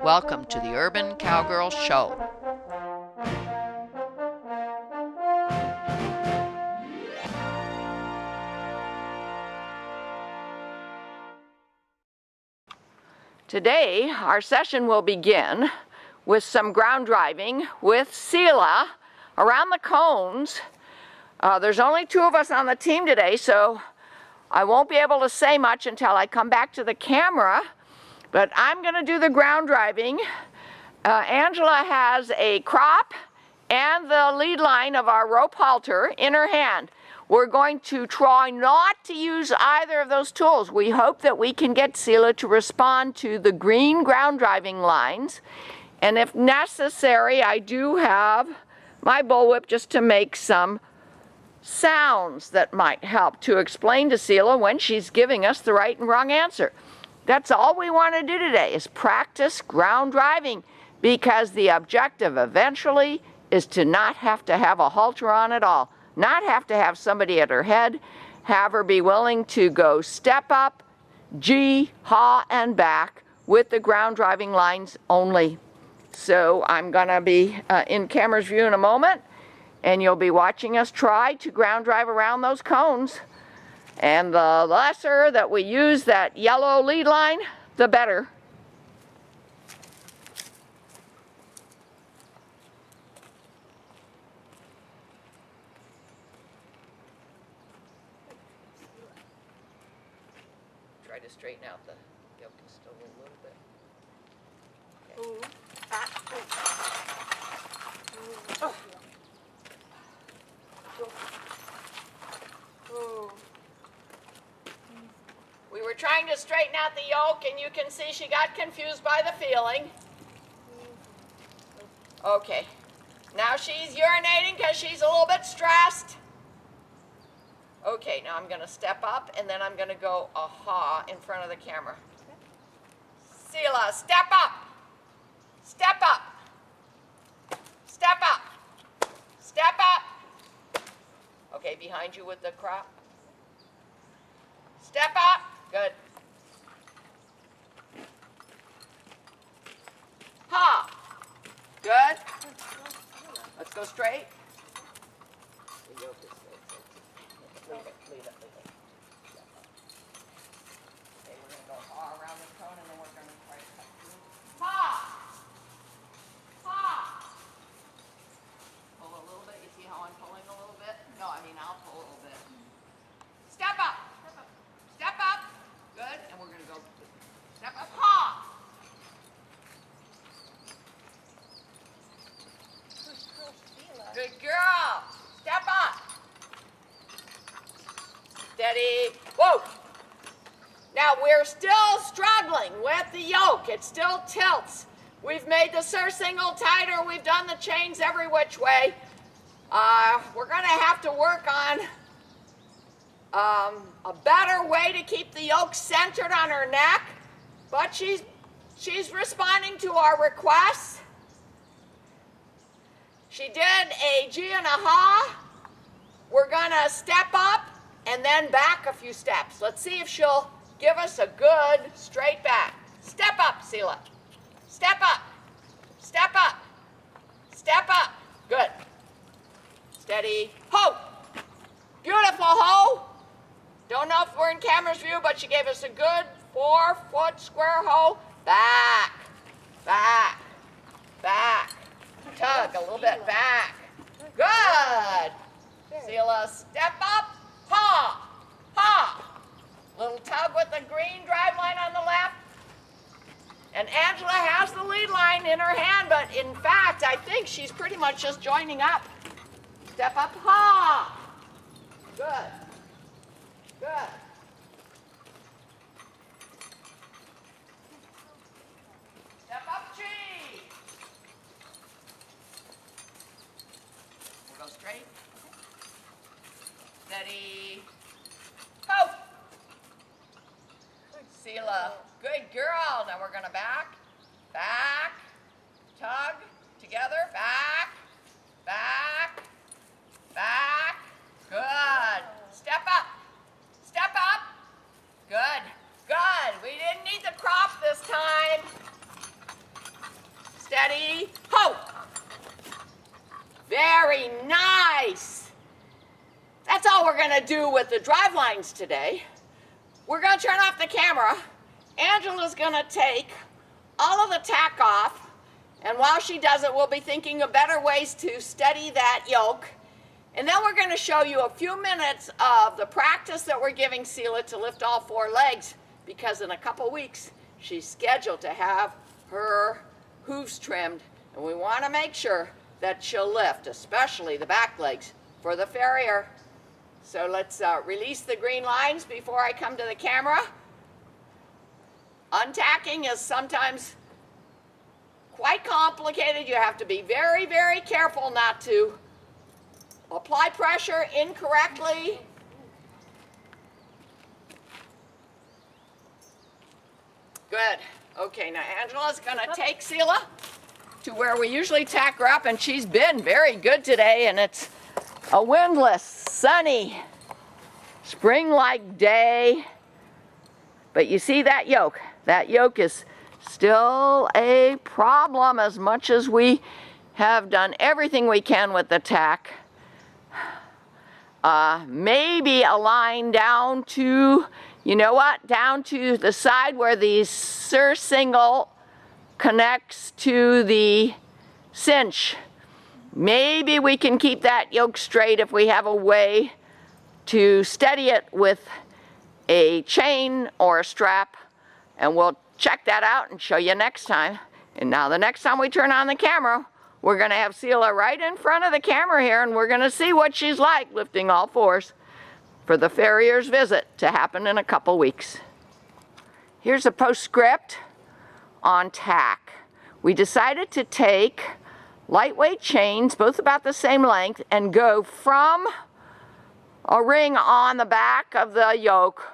Welcome to the Urban Cowgirl Show. Today, our session will begin with some ground driving with Seela around the cones. There's only 2 of us on the team today, so I won't be able to say much until I come back to the camera, but I'm going to do the ground driving. Angela has a crop and the lead line of our rope halter in her hand. We're going to try not to use either of those tools. We hope that we can get Seela to respond to the green ground driving lines. And if necessary, I do have my bullwhip just to make some sounds that might help to explain to Seela when she's giving us the right and wrong answer. That's all we want to do today, is practice ground driving, because the objective eventually is to not have to have a halter on at all, not have to have somebody at her head, have her be willing to go step up, G, ha, and back with the ground driving lines only. So I'm going to be in camera's view in a moment, and you'll be watching us try to ground drive around those cones. And the lesser that we use that yellow lead line, the better. Try to straighten out the yoke still a little bit. Okay. Ooh. Ah. Oh. Ooh. We were trying to straighten out the yoke, and you can see she got confused by the feeling. Okay, now she's urinating because she's a little bit stressed. Okay, now I'm going to step up, and then I'm going to go aha in front of the camera. Seela, step up. Step up. Step up. Step up. Okay, behind you with the crop. Step up. Good. Ha. Good. Let's go straight. The yoke is straight. Leave it, leave it, leave it. Okay, we're going to go ha around this cone, and then we're going to try to cut through. Ha. Ha. Pull a little bit. You see how I'm pulling a little bit? No, I mean I'll pull a little bit. Step up. Step up. Good. And we're going to go step up. Ha. Good girl. Step up. Steady. Whoa. Now we're still struggling with the yoke. It still tilts. We've made the surcingle tighter. We've done the chains every which way. We're going to have to work on a better way to keep the yoke centered on her neck, but she's responding to our requests. She did a G and a ha. We're gonna step up and then back a few steps. Let's see if she'll give us a good straight back. Step up, Seela. Step up. Step up. Step up. Good. Steady. Ho. Beautiful ho. Don't know if we're in camera's view, but she gave us a good 4-foot square hoe. Back, back, back. Tug a little bit back. Good. Seela, step up. Ha, ha. Little tug with the green drive line on the left. And Angela has the lead line in her hand, but in fact, I think she's pretty much just joining up. Step up, ha. Good. Good. Step up, G. We'll go straight. Steady. Ho. Seela, good girl. Now we're going to back, back, tug, together, back, back, back. Good. Step up. Step up. Good. Good. We didn't need the crop this time. Very nice. That's all we're going to do with the drive lines today. We're going to turn off the camera. Angela's going to take all of the tack off, and while she does it, we'll be thinking of better ways to steady that yoke. And then we're going to show you a few minutes of the practice that we're giving Seela to lift all 4 legs, because in a couple weeks she's scheduled to have her hooves trimmed, and we want to make sure that she'll lift, especially the back legs, for the farrier. So let's release the green lines before I come to the camera. Untacking is sometimes quite complicated. You have to be very, very careful not to apply pressure incorrectly. Good. Okay, now Angela's going to take Seela to where we usually tack her up, and she's been very good today, and it's a windless, sunny, spring-like day. But you see that yoke? That yoke is still a problem, as much as we have done everything we can with the tack. Maybe a line down to, you know what, down to the side where the surcingle connects to the cinch. Maybe we can keep that yoke straight if we have a way to steady it with a chain or a strap, and we'll check that out and show you next time. And now the next time we turn on the camera, we're going to have Seela right in front of the camera here, and we're going to see what she's like lifting all 4s for the farrier's visit to happen in a couple weeks. Here's a postscript on tack. We decided to take lightweight chains, both about the same length, and go from a ring on the back of the yoke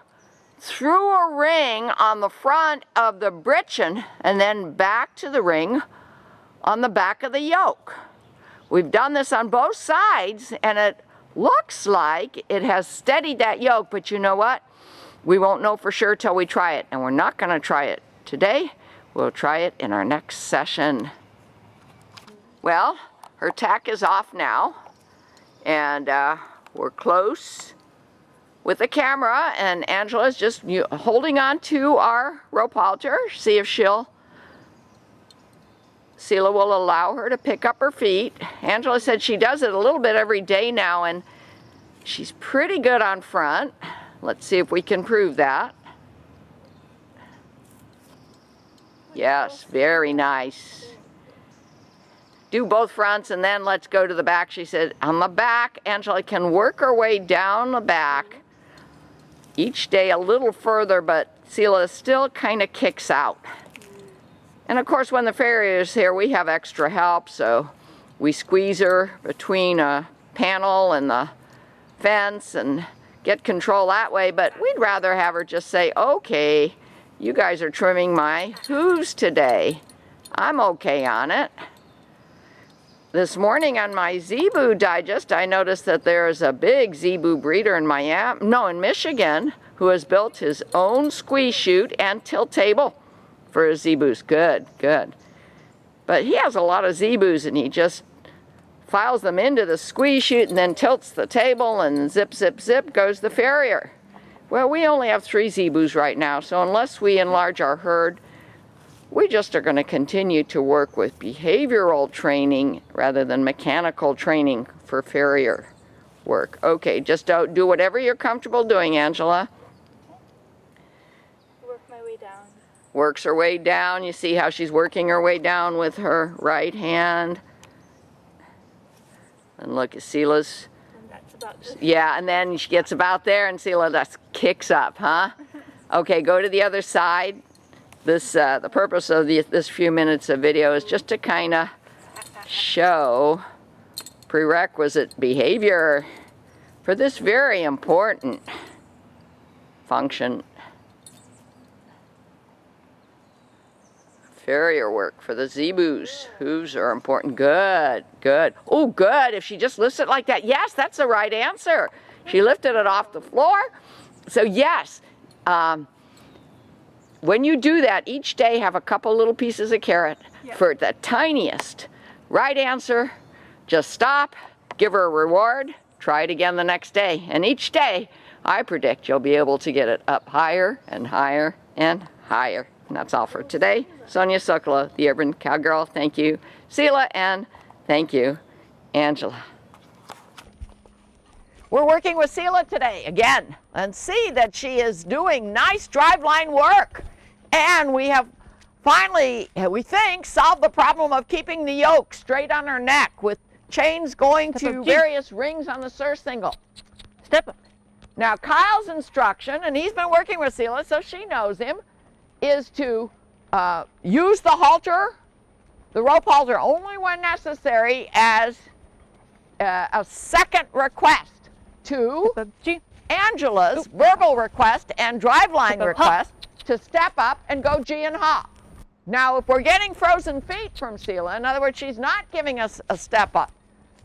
through a ring on the front of the breechin, and then back to the ring on the back of the yoke. We've done this on both sides, and it looks like it has steadied that yoke, but you know what? We won't know for sure till we try it, and we're not going to try it today. We'll try it in our next session. Well, her tack is off now, and we're close with the camera, and Angela's just holding on to our rope halter. See if Seela will allow her to pick up her feet. Angela said she does it a little bit every day now, and she's pretty good on front. Let's see if we can prove that. Yes, very nice. Do both fronts, and then let's go to the back. She said on the back, Angela can work her way down the back each day a little further, but Seela still kind of kicks out. And of course, when the farrier's here, we have extra help, so we squeeze her between a panel and the fence and get control that way. But we'd rather have her just say, okay, you guys are trimming my hooves today. I'm okay on it. This morning on my Zebu Digest, I noticed that there's a big Zebu breeder in Michigan, who has built his own squeeze chute and tilt table for his Zebus. Good, good. But he has a lot of Zebus, and he just files them into the squeeze chute and then tilts the table, and zip, zip, zip goes the farrier. Well, we only have 3 Zebus right now, so unless we enlarge our herd, we just are going to continue to work with behavioral training rather than mechanical training for farrier work. Okay, just do whatever you're comfortable doing, Angela. Work my way down. Works her way down. You see how she's working her way down with her right hand. And look at Seela's. And that's about this. Yeah, and then she gets about there, and Seela just kicks up, huh? Okay, go to the other side. The purpose of this few minutes of video is just to kind of show prerequisite behavior for this very important function. Farrier work for the Zebus. Hooves are important. Good, good. Oh, good. If she just lifts it like that. Yes, that's the right answer. She lifted it off the floor. So yes, when you do that, each day have a couple little pieces of carrot for the tiniest. Right answer, just stop, give her a reward, try it again the next day. And each day, I predict you'll be able to get it up higher and higher and higher. And that's all for today. Sonia Sokola, the Urban Cowgirl. Thank you, Seela, and thank you, Angela. We're working with Seela today again, and see that she is doing nice driveline work. And we have finally, we think, solved the problem of keeping the yoke straight on her neck with chains going to various rings on the surcingle. Step up. Now Kyle's instruction, and he's been working with Seela, so she knows him, is to use the halter, the rope halter, only when necessary as a second request to Angela's verbal request and driveline request to step up and go G and hop. Now, if we're getting frozen feet from Seela, in other words, she's not giving us a step up,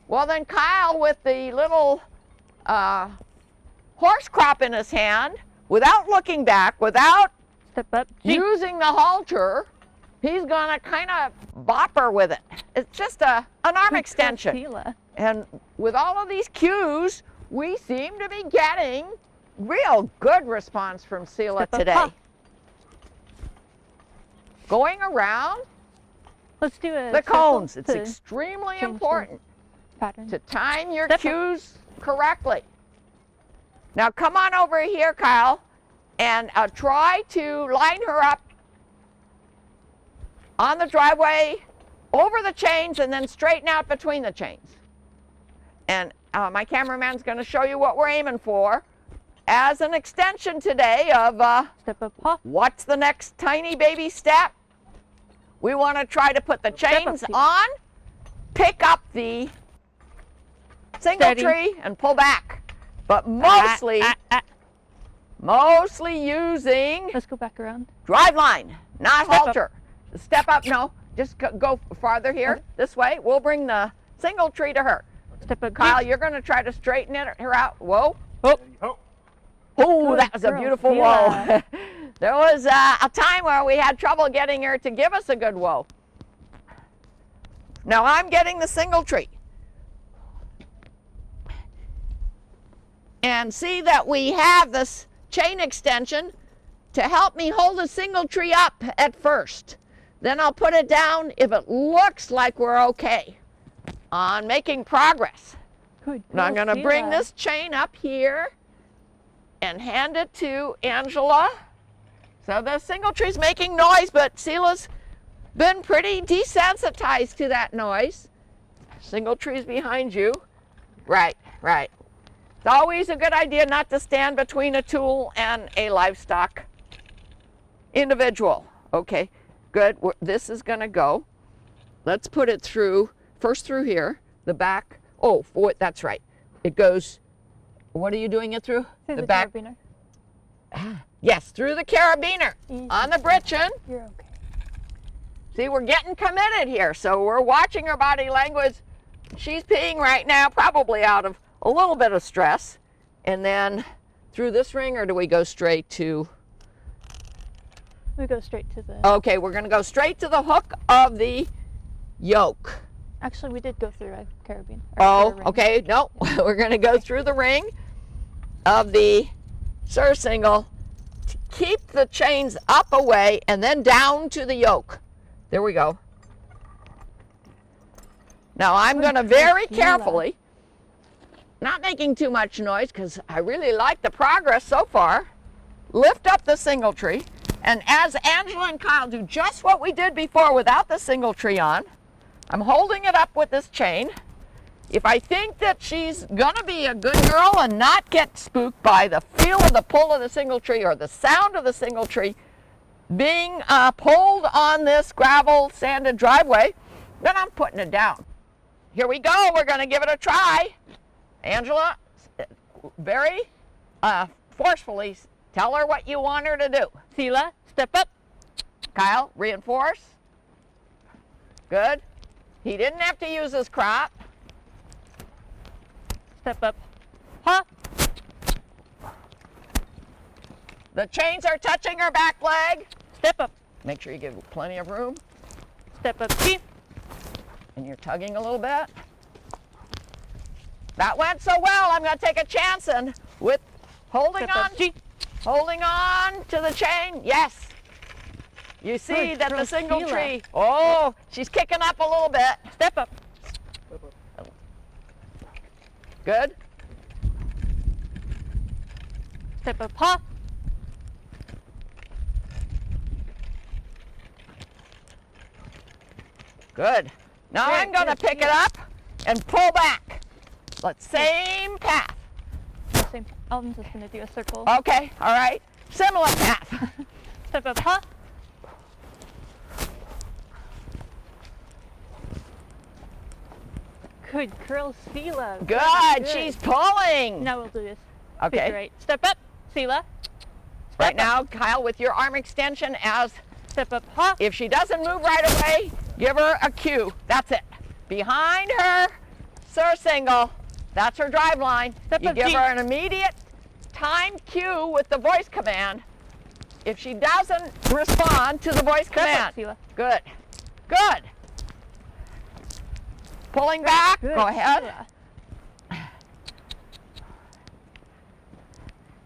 well then Kyle, with the little horse crop in his hand, without looking back, without Step up. using the halter, he's gonna kind of bop her with it. It's just an arm extension. Seela. And with all of these cues, we seem to be getting real good response from Seela today. Going around Let's do it. the cones. It's extremely important pattern. to time your cues correctly. Now come on over here, Kyle, and try to line her up on the driveway, over the chains, and then straighten out between the chains. And my cameraman's going to show you what we're aiming for as an extension today of Step up. what's the next tiny baby step. We want to try to put the chains on, pick up the single tree, and pull back. But mostly, mostly using Let's go back around. drive line, not halter. Step up, no, just go farther here, this way. We'll bring the single tree to her. Step up. Kyle, you're going to try to straighten her out. Whoa. Oh. Oh, Good that was a girl, beautiful Seela. whoa. There was a time where we had trouble getting her to give us a good whoa. Now I'm getting the single tree. And see that we have this chain extension to help me hold the single tree up at first. Then I'll put it down if it looks like we're okay on making progress. Good. Now I'm going to bring this chain up here and hand it to Angela. So the single tree's making noise, but Seela's been pretty desensitized to that noise. Single tree's behind you. Right, right. It's always a good idea not to stand between a tool and a livestock individual. Okay, good. This is going to go. Let's put it through, first through here, the back. Oh, that's right. It goes, what are you doing it through? Through the back. carabiner. Yes, through the carabiner. Easy. On the britchin. You're okay. See, we're getting committed here, so we're watching her body language. She's peeing right now, probably out of a little bit of stress. And then through this ring, or do we go straight to? We go straight to the. Okay, we're going to go straight to the hook of the yoke. Actually, we did go through a carabiner. Oh, okay. No, we're going to go through the ring of the surcingle to keep the chains up away and then down to the yoke. There we go. Now I'm going to very carefully, not making too much noise because I really like the progress so far, lift up the single tree, and as Angela and Kyle do just what we did before without the single tree on, I'm holding it up with this chain. If I think that she's gonna be a good girl and not get spooked by the feel of the pull of the single tree or the sound of the single tree being pulled on this gravel sanded driveway, then I'm putting it down. Here we go, we're gonna give it a try. Angela, very forcefully tell her what you want her to do. Seela, step up. Kyle, reinforce. Good. He didn't have to use his crop. Step up. Huh? The chains are touching her back leg. Step up. Make sure you give plenty of room. Step up. G. And you're tugging a little bit. That went so well, I'm going to take a chance and with holding Step on, up, G. holding on to the chain. Yes. You see Good that the girl, single Seela. tree. Oh, she's kicking up a little bit. Step up. Good. Step up, ha. Good. Now Very I'm going to good, pick it Seela. up and pull back. Let's same path. Same. I'm just gonna do a circle. Okay, all right. Similar path. Step up, ha. Good girl, Seela. Good. She's pulling. Now we'll do this. Okay. Figure eight. Step up, Seela. Right now, Kyle, with your arm extension, as Step up, ha. if she doesn't move right away, give her a cue. That's it. Behind her, sir single. That's her drive line. Step You up, give G. her an immediate time cue with the voice command. If she doesn't respond to the voice Step command. up, Seela. Good. Good. Pulling back. Good, Go ahead. Seela.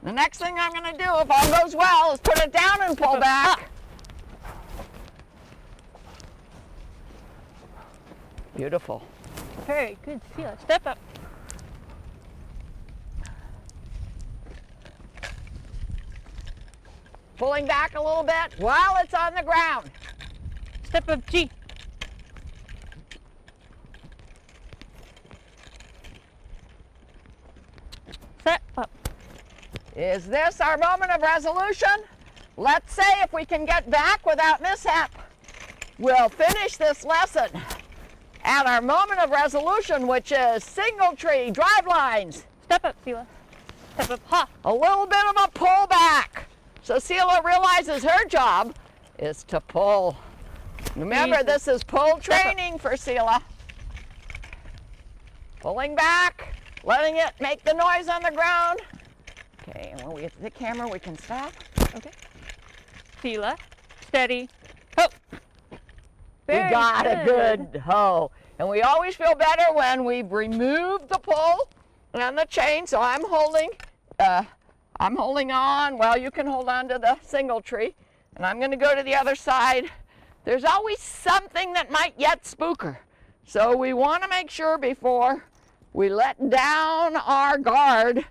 The next thing I'm going to do, if all goes well, is put it down and pull back. Beautiful. Very good, Seela. Step up. Pulling back a little bit while it's on the ground. Step up, G. Step up. Is this our moment of resolution? Let's say if we can get back without mishap, we'll finish this lesson at our moment of resolution, which is single tree drive lines. Step up, Seela. Step up, ha. A little bit of a pull back. So Seela realizes her job is to pull. Remember, Jesus. this is pull training for Seela. Pulling back, letting it make the noise on the ground. Okay, and when we get to the camera, we can stop. Okay. Seela. Steady. Ho. We got a good hoe. And we always feel better when we've removed the pull and the chain. So I'm holding on. Well, you can hold on to the single tree. And I'm going to go to the other side. There's always something that might yet spook her. So we want to make sure before we let down our guard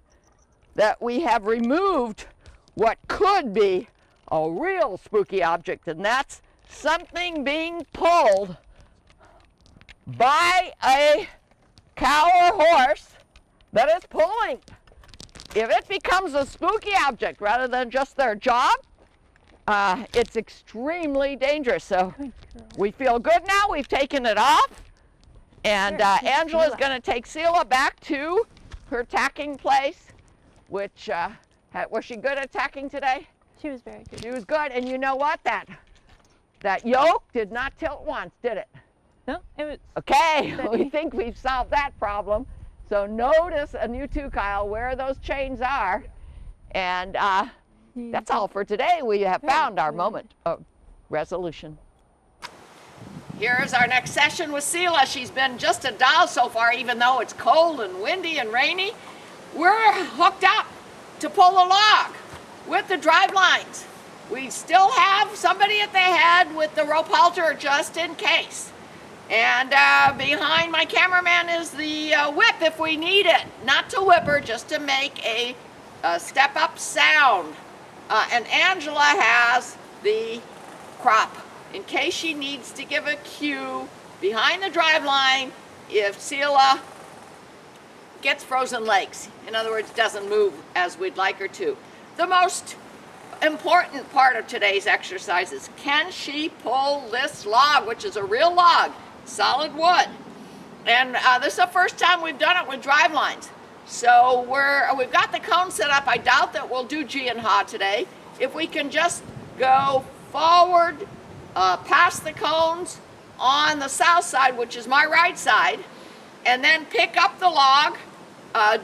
that we have removed what could be a real spooky object, and that's something being pulled by a cow or horse that is pulling. If it becomes a spooky object rather than just their job, it's extremely dangerous. So we feel good now. We've taken it off. And Angela's going to take Seela back to her tacking place, which, was she good at tacking today? She was very good. She was good. And you know what? That yoke did not tilt once, did it? No, it was. Okay, steady. we think we've solved that problem. So notice, and you too, Kyle, where those chains are. And that's all for today. We have found our moment of resolution. Here's our next session with Seela. She's been just a doll so far, even though it's cold and windy and rainy. We're hooked up to pull a log with the drive lines. We still have somebody at the head with the rope halter just in case. And behind my cameraman is the whip if we need it. Not to whip her, just to make a step-up sound. And Angela has the crop in case she needs to give a cue behind the drive line if Seela gets frozen legs. In other words, doesn't move as we'd like her to. The most important part of today's exercise is, can she pull this log, which is a real log, solid wood. And this is the first time we've done it with drive lines. So we've got the cone set up. I doubt that we'll do G and Ha today. If we can just go forward, past the cones on the south side, which is my right side, and then pick up the log,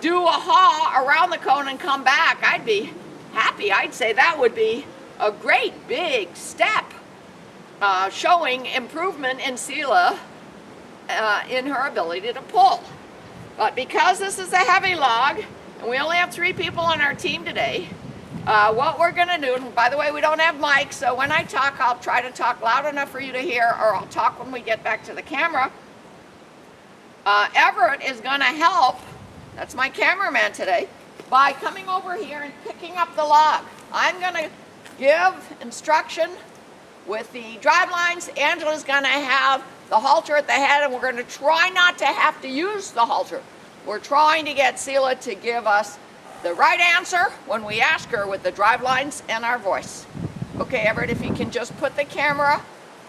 do a Ha around the cone and come back, I'd be happy. I'd say that would be a great big step showing improvement in Seela in her ability to pull. But because this is a heavy log, and we only have 3 people on our team today, what we're gonna do, and by the way, we don't have mics, so when I talk, I'll try to talk loud enough for you to hear, or I'll talk when we get back to the camera. Everett is gonna help, that's my cameraman today, by coming over here and picking up the log. I'm gonna give instruction with the drive lines. Angela's gonna have the halter at the head, and we're gonna try not to have to use the halter. We're trying to get Seela to give us the right answer when we ask her with the drive lines and our voice. Okay, Everett, if you can just put the camera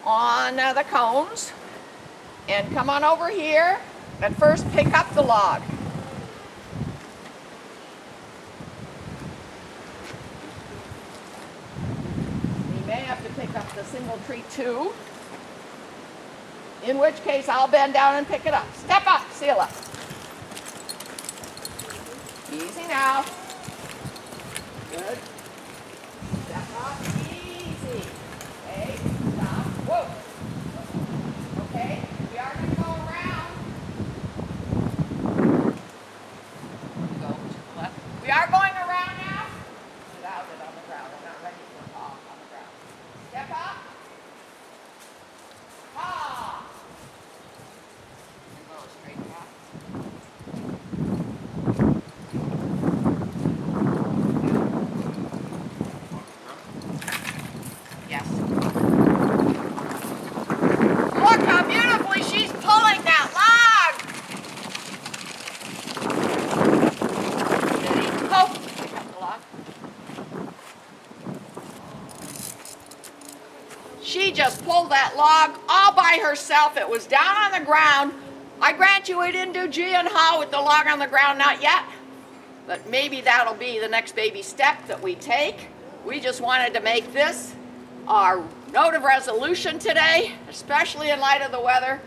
on the cones and come on over here and first pick up the log. We may have to pick up the single tree too, in which case I'll bend down and pick it up. Step up, Seela. Easy now. Good. Step up. Easy. Okay. Stop. Whoa. Okay. We are going to go around. Go to the left. We are going around now. Without it on the ground. We're not ready for a hop on the ground. Step up. Ha. And go straight back. Yes. Look how beautifully she's pulling that log. Ready? Oh, pick up the log. She just pulled that log all by herself. It was down on the ground. I grant you we didn't do G and Ha with the log on the ground, not yet. But maybe that'll be the next baby step that we take. We just wanted to make this our note of resolution today, especially in light of the weather.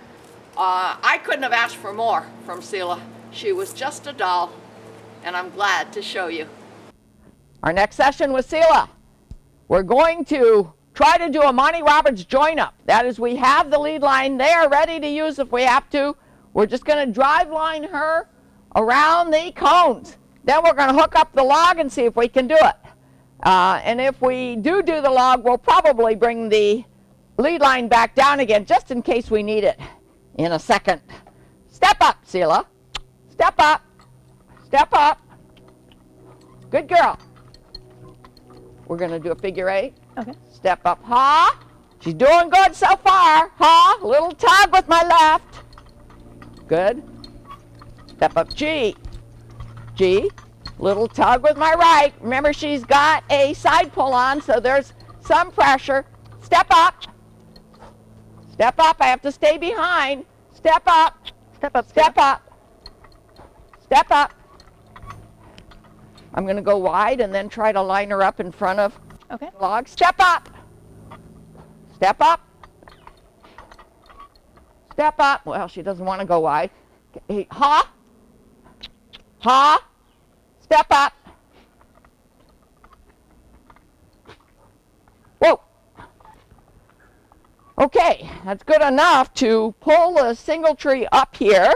I couldn't have asked for more from Seela. She was just a doll, and I'm glad to show you. Our next session with Seela, we're going to try to do a Monty Roberts join up. That is, we have the lead line. They are ready to use if we have to. We're just going to drive line her around the cones. Then we're going to hook up the log and see if we can do it. And if we do the log, we'll probably bring the lead line back down again, just in case we need it in a second. Step up, Seela. Step up. Step up. Good girl. We're going to do a figure 8. Okay. Step up, Ha. She's doing good so far. Ha. Little tug with my left. Good. Step up, G. G. Little tug with my right. Remember, she's got a side pull on, so there's some pressure. Step up. Step up. I have to stay behind. Step up. Step up. Step up. Step up. I'm going to go wide and then try to line her up in front of Okay. the log. Step up. Step up. Step up. Well, she doesn't want to go wide. Okay. Ha. Ha. Step up. Whoa. Okay, that's good enough to pull the single tree up here.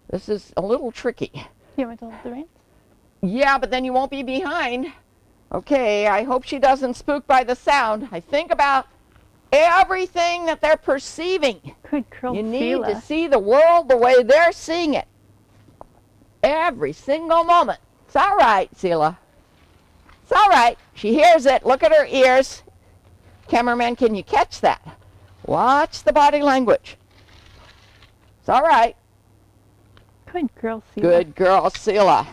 This is a little tricky. You want me to hold the reins? Yeah, but then you won't be behind. Okay, I hope she doesn't spook by the sound. I think about everything that they're perceiving. Good girl, You need Seela. to see the world the way they're seeing it. Every single moment. It's all right, Seela. It's all right. She hears it. Look at her ears. Cameraman, can you catch that? Watch the body language. It's all right. Good girl, Seela. Good girl, Seela.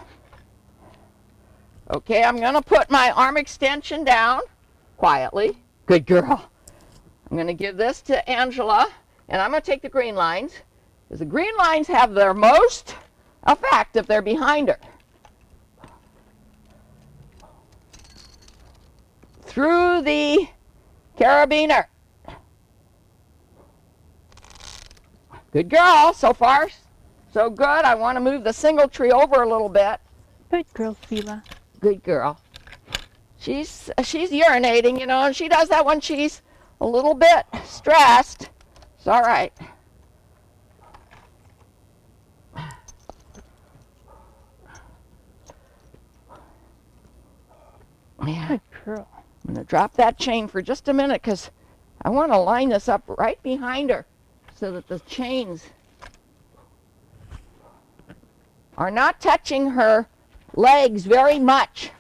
Okay, I'm going to put my arm extension down quietly. Good girl. I'm going to give this to Angela, and I'm going to take the green lines, because the green lines have their most effect if they're behind her. Through the carabiner. Good girl. So far, so good. I want to move the single tree over a little bit. Good girl, Seela. Good girl. She's urinating, you know, and she does that when she's a little bit stressed. It's all right. Yeah. Good girl. I'm going to drop that chain for just a minute because I want to line this up right behind her so that the chains are not touching her legs very much.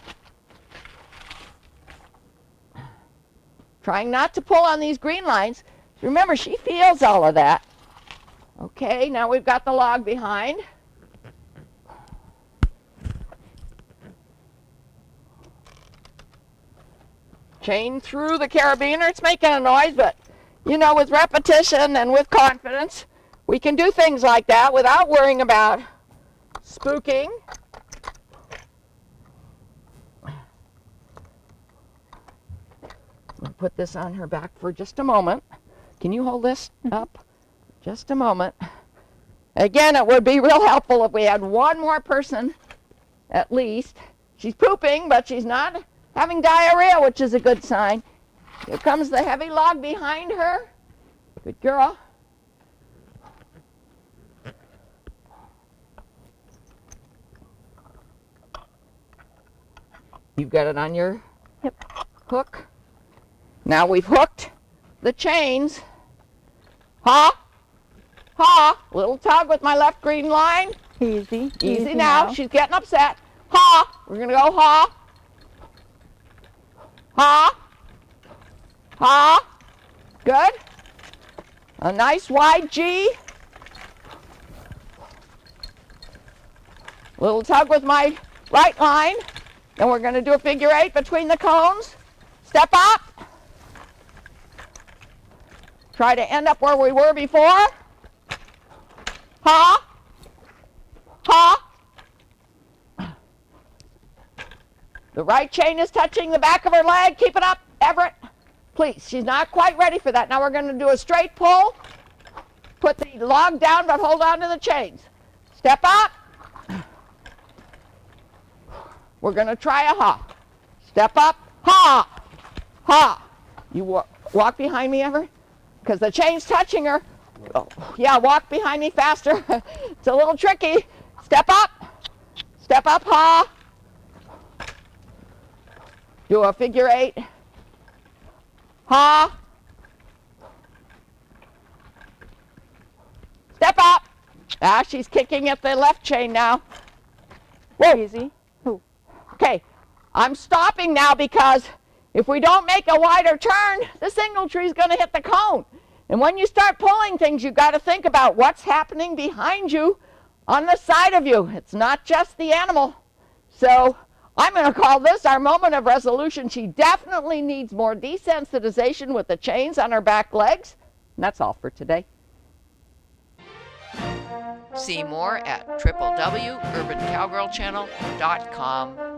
Trying not to pull on these green lines. Remember, she feels all of that. Okay, now we've got the log behind. Chain through the carabiner. It's making a noise, but you know, with repetition and with confidence, we can do things like that without worrying about spooking. We'll put this on her back for just a moment. Can you hold this up? Just a moment. Again, it would be real helpful if we had one more person at least. She's pooping, but she's not having diarrhea, which is a good sign. Here comes the heavy log behind her. Good girl. You've got it on your hook. Now we've hooked the chains. Ha! Ha! Little tug with my left green line. Easy. Easy now. She's getting upset. Ha! We're going to go ha. Ha! Ha! Good. A nice wide G. Little tug with my right line. Then we're going to do a figure 8 between the cones. Step up. Try to end up where we were before. Ha! Ha! The right chain is touching the back of her leg. Keep it up, Everett. Please, she's not quite ready for that. Now we're going to do a straight pull. Put the log down, but hold on to the chains. Step up. We're going to try a ha. Step up. Ha! Ha! You walk behind me, Everett? Because the chain's touching her. Oh, yeah, walk behind me faster. It's a little tricky. Step up. Step up, ha. Do a figure 8. Ha. Step up. Ah, she's kicking at the left chain now. Whoa. Easy. Ooh. Okay, I'm stopping now because if we don't make a wider turn, the signal tree is going to hit the cone. And when you start pulling things, you've got to think about what's happening behind you on the side of you. It's not just the animal. So I'm going to call this our moment of resolution. She definitely needs more desensitization with the chains on her back legs. And that's all for today. See more at www.urbancowgirlchannel.com.